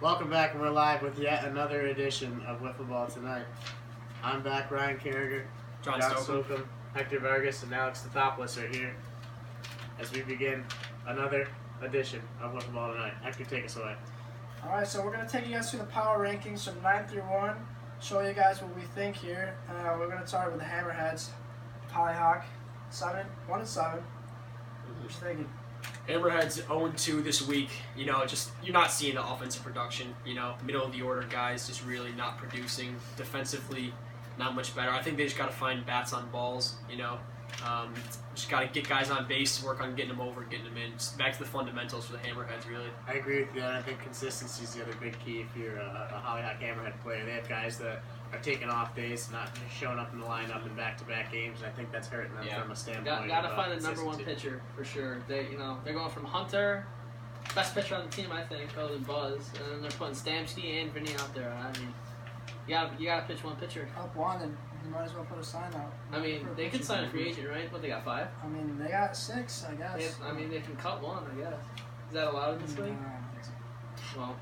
Welcome back, and we're live with yet another edition of Wiffleball Tonight. I'm back, Ryan Carriger, John Slocum, Hector Vargas, and Alex Tathopoulos are here as we begin another edition of Wiffleball Tonight. Hector, take us away. Alright, so we're going to take you guys through the power rankings from 9 through 1, show you guys what we think here. We're going to start with the Hammerheads. Hollyhock, 1-7. What you thinking? Hammerheads 0-2 this week. You know, just you're not seeing the offensive production. You know, middle of the order guys just really not producing. Defensively, not much better. I think they just got to find bats on balls. You know, just got to get guys on base, work on getting them over, getting them in. Just back to the fundamentals for the Hammerheads, really. I agree with you, and I think consistency is the other big key if you're a Hollyhock Hammerhead player. They have guys that are taking off days, not showing up in the lineup in back-to-back games, and I think that's hurting them from a standpoint. Got to find the number one pitcher for sure. They're going from Hunter, best pitcher on the team, I think, other than Buzz, and then they're putting Stamsky and Vinny out there. I mean, you gotta pitch one pitcher. Up one, and you might as well put a sign out. I mean, they could sign a free agent, right? What, they got 5? I mean, they got 6, I guess. They can cut one, I guess. Is that allowed in this league? I don't think so. Well,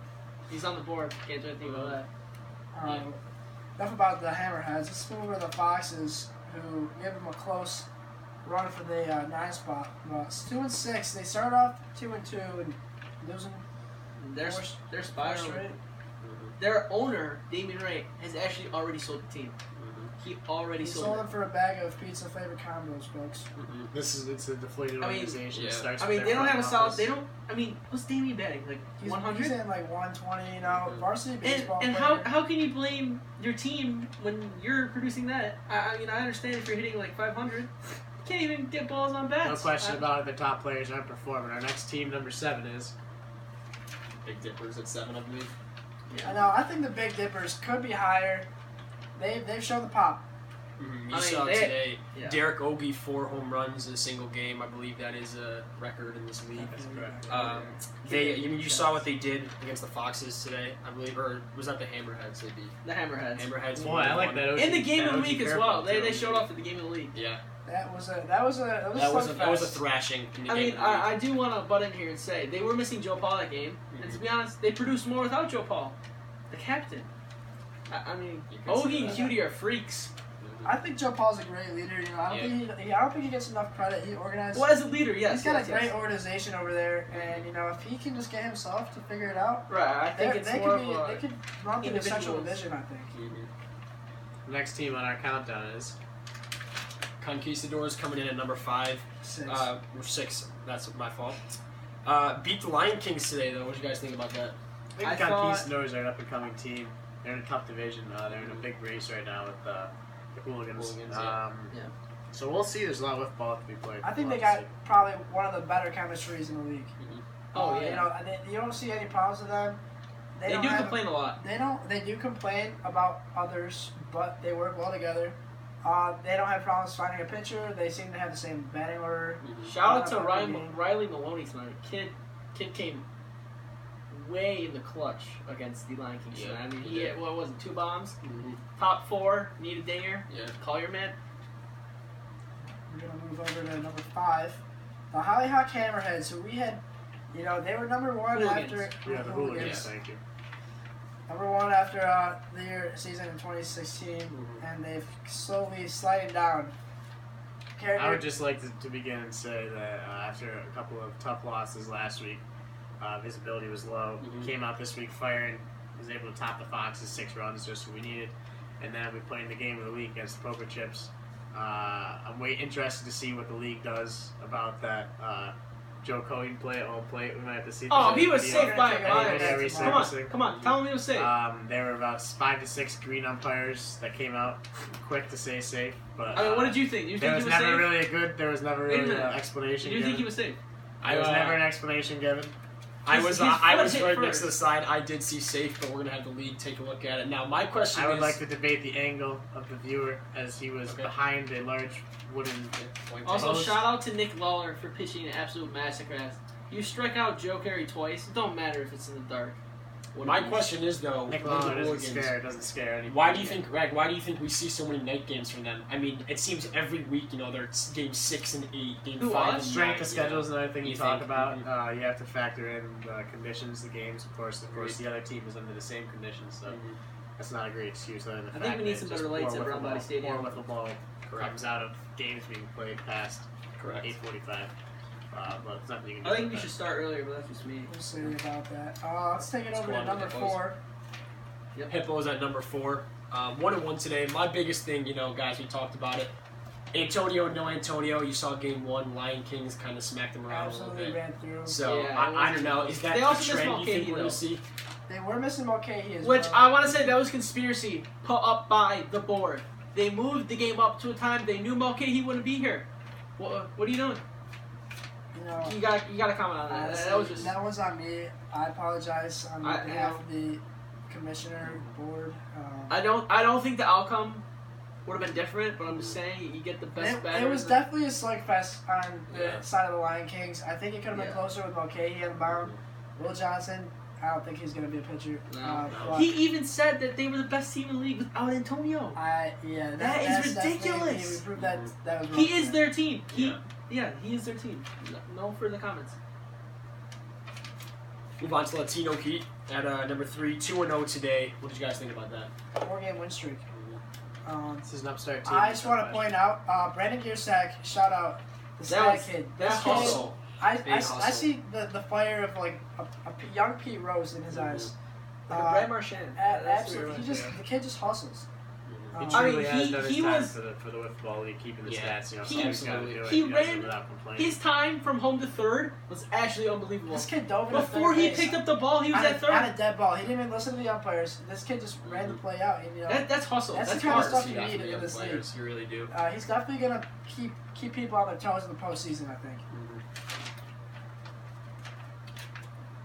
he's on the board. Can't do anything about that. Alright, enough about the Hammerheads. Let's move over to the Foxes, who give them a close run for the 9 spot. Well, it's 2-6. They started off 2-2 and losing. They're spiraling. Straight. Their owner, Damien Wright, has actually already sold the team. He already sold them for a bag of pizza flavored combos, folks. It's a deflated organization. It starts they don't have a solid. They don't. I mean, what's Damien batting? Like 100? He's in like 120. You know, varsity baseball. And player. how can you blame your team when you're producing that? I mean, I understand if you're hitting like 500. You can't even get balls on bats. No question about it. The top players aren't performing. Our next team, number 7, is Big Dippers at 7, I believe. Yeah. I know. I think the Big Dippers could be higher. They've shown the pop. You saw today, Derek Ogie 4 home runs in a single game. I believe that is a record in this league. That's correct. You saw what they did against the Foxes today, I believe, or was that the Hammerheads they beat? The Hammerheads. Hammerheads. Boy, I like that. In the game of the week as well. They showed off at the game of the league. Yeah. That was a thrashing. In the game I do want to butt in here and say they were missing Joe Paul that game, and to be honest, they produced more without Joe Paul, the captain. I mean, Ogie and Cutie are freaks. I think Joe Paul's a great leader. You know, I don't think he gets enough credit. He organized. Well, as a leader, yes. He's got a great organization over there, and you know, if he can just get himself to figure it out, right? I think they could run through the Central Division. I think. Next team on our countdown is Conquistadors coming in at number 5. 6. 6. That's my fault. Beat the Lion Kings today, though. What do you guys think about that? I think Conquistadors are an up-and-coming team. They're in a tough division. They're in a big race right now with the Hooligans. So we'll see. There's a lot of ball to be played. I think they got probably one of the better chemistries in the league. Oh yeah. You know, you don't see any problems with them. They do complain a lot. They do complain about others, but they work well together. They don't have problems finding a pitcher. They seem to have the same batting order. Shout out to Riley Maloney tonight. Kid came way in the clutch against the Lion Kings. I mean, he hit, what was it, 2 bombs? Top 4, need a dinger. Call your man. We're going to move over to number 5. The Hollyhock Hammerheads, who we had, you know, they were number 1 Hooligans. after... Yeah, the Hooligans, thank you. Number 1 after the season in 2016, and they've slowly sliding down. I would just like to begin and say that after a couple of tough losses last week, visibility was low. Came out this week firing, was able to top the Foxes 6 runs, just what we needed. And then we played in the game of the week against the Poker Chips. I'm interested to see what the league does about that Joe Cohen play at home plate. We might have to see. He was safe by a Come on, tell him he was safe. There were about 5 to 6 green umpires that came out quick to say safe. But I mean, what did you think? There was never really an explanation. Did you think he was safe? There was never an explanation given. I was right next to the side. I did see safe, but we're gonna have the league take a look at it. Now, my question I would like to debate the angle of the viewer as he was behind a large wooden point. Also, shout out to Nick Lawler for pitching an absolute massacre. You strike out Joe Carey twice. It don't matter if it's in the dark. My question is though, Nick with Mullen the Hooligans, doesn't scare anybody. why do you think, Greg? Why do you think we see so many night games from them? I mean, it seems every week, they're game 6 and 8, game 5 and 9. Strength of schedule is another thing you talk about. Mm-hmm. You have to factor in the conditions, the games. Of course, the other team is under the same conditions, so that's not a great excuse. Other than the I fact think we need that some just better lights at Brown Body Stadium. More wiffleball comes out of games being played past 8:45. But it's nothing you can do. I think we should start earlier, but that's just me. We'll see about that. Let's take it over to number 4. Yep. Hippos at number 4. 1-1 today. My biggest thing, guys, we talked about it. Antonio, no Antonio. You saw game 1. Lion Kings kind of smacked them around a little bit. Ran through. So yeah, I don't know. Is that they the also trend missed you think Mulcahy, we're going to see? They were missing Mulcahy as Which well. I want to say that was conspiracy put up by the board. They moved the game up to a time they knew Mulcahy wouldn't be here. What are you doing? You got to comment on that. That was on me. I apologize on behalf of the commissioner board. I don't think the outcome would have been different, but I'm just saying you get the best batters. It was definitely a slugfest on the side of the Lion Kings. I think it could have been closer with Mulcahy on the mound. Will Johnson, I don't think he's going to be a pitcher. No. He even said that they were the best team in the league without Antonio. That is ridiculous. We proved that was wrong. He is their team. He is their team. No further comments. Move on to Latino Heat at number 3, 2-0 today. What did you guys think about that? 4-game win streak. This is an upstart team. I just want to point out, Brandon Giersack, shout out, the Stag kid. That hustle. I see the fire of like a young Pete Rose in his eyes. Like a Brad Marchand. Absolutely, the kid just hustles. He truly has done his time for the Wiffleball League, keeping the stats. Somebody's got to do it. He ran his time from home to third was actually unbelievable. This kid dove before he picked up the ball. He was at third. On a dead ball. He didn't even listen to the umpires. This kid just ran the play out. And, that's hustle. That's the kind of stuff you need in this league. You really do. He's definitely gonna keep people on their toes in the postseason, I think.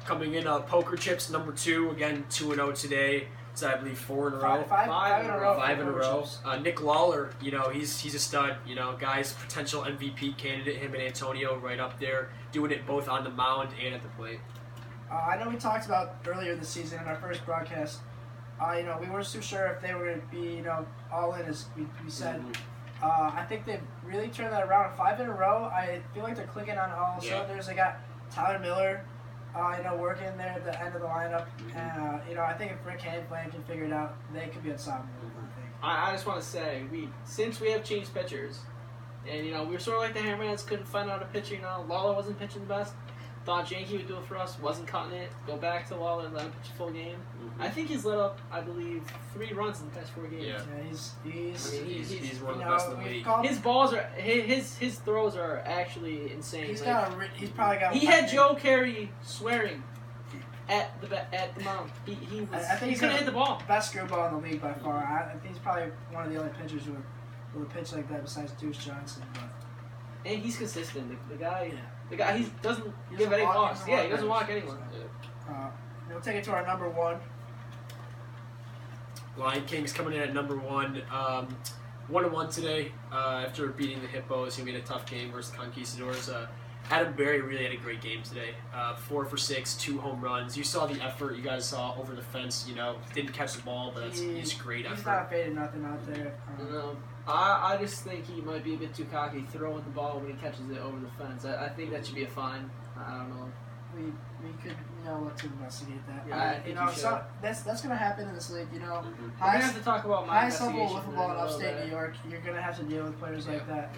Coming in, Poker Chips number 2, again 2-0 today. So I believe 4 in a row. Five in a row. 5 in a row. Nick Lawler, he's a stud. Guys, potential MVP candidate. Him and Antonio right up there, doing it both on the mound and at the plate. I know we talked about earlier this season in our first broadcast. We weren't too sure if they were going to be, all in as we said. I think they've really turned that around. 5 in a row. I feel like they're clicking on all cylinders. They got Tyler Miller. Working there at the end of the lineup, and I think if Rick Hanfley can figure it out, they could be unstoppable. I just want to say, since we have changed pitchers, and we were sort of like the Hammerheads, couldn't find out a pitcher. Lawler wasn't pitching the best. Thought Janke would do it for us, wasn't cutting it. Go back to Lawler and let him pitch a full game. I think he's let up, I believe, 3 runs in the past 4 games. He's one of the best in the league. His balls are his throws are actually insane. He's probably got. He had Joe Carey swearing at the mound. He couldn't hit the ball. Best screwball in the league by far. I think he's probably one of the only pitchers with a pitch like that besides Deuce Johnson. And he's consistent. The guy, he doesn't give any walks. He doesn't walk anyone. We'll take it to our number 1. Lion Kings coming in at number 1. 1-1 today after beating the Hippos. He made a tough game versus the Conquistadors. Adam Berry really had a great game today. 4 for 6, 2 home runs. You saw the effort you guys saw over the fence. Didn't catch the ball, but it's great effort. He's not afraid of nothing out there. I just think he might be a bit too cocky throwing the ball when he catches it over the fence. I think that should be a fine. I don't know. We could look to investigate that. Yeah, that's gonna happen in this league. We're gonna have to talk about my highest level investigation wiffleball in upstate New York. You're gonna have to deal with players like that.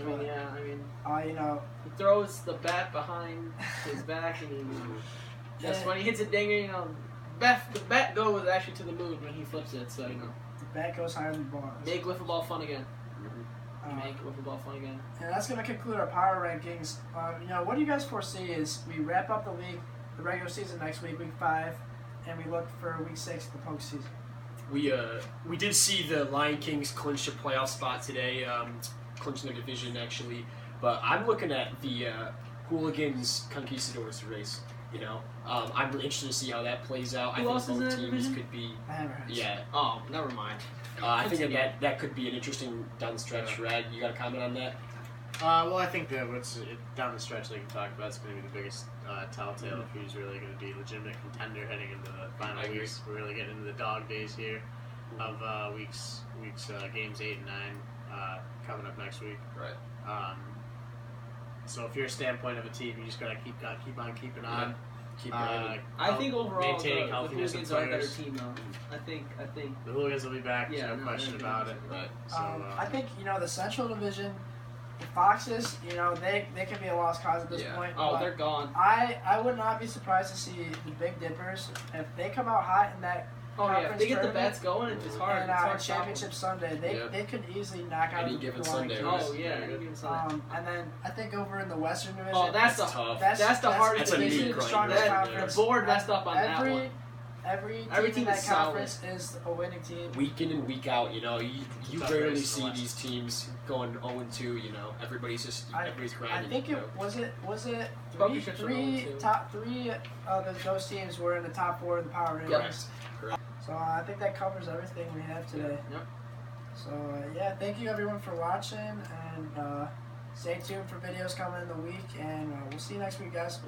He throws the bat behind his back, and just when he hits a dinger, the bat goes actually to the moon when he flips it. So the bat goes higher than the ball. Make wiffleball fun again. Make wiffleball fun again. And that's going to conclude our power rankings. What do you guys foresee is we wrap up the league, the regular season next week, week 5, and we look for week 6, the postseason. We did see the Lion Kings clinch a playoff spot today, clinching their division actually. But I'm looking at the Hooligans Conquistadors race. I'm really interested to see how that plays out. Who else is in both that teams division? could be. Yeah. Oh, never mind. I think that could be an interesting down the stretch. Rad, you got a comment on that? Well, I think that what's down the stretch, like you talked about, is going to be the biggest telltale if he's really going to be a legitimate contender heading into the final agree. We're really getting into the dog days here of weeks games 8 and 9 coming up next week. Right. So if you're a standpoint of a team, you just gotta keep on keeping on. Keep grinding. I think overall maintaining the healthiness Hooligans of are a better players. team though. I think The Hooligans will be back. Yeah, No question about it. Right. So, I think the Central Division, the Foxes, they can be a lost cause at this point. Oh, but they're gone. I would not be surprised to see the Big Dippers if they come out hot in that. Oh yeah, if they get the tournament bets going, it's hard. And It's hard to stop Championship Sunday, they could easily knock out Any the given Lions. Sunday. Oh yeah, any given Sunday. And then I think over in the Western Division, Oh, that's tough. That's the hardest That's a division. meat the grinder. strongest That- conference. The board messed up on that one. Every Every team team in that is solid. conference is a winning team. Week in and week out, you Tough rarely race in the see West. these teams going 0-2. Everybody's I grinding. think it was Poker chips are top three of those teams were in the top 4 of the power rankings. Correct. So I think that covers everything we have today. Yep. So thank you everyone for watching, and stay tuned for videos coming in the week, and we'll see you next week, guys.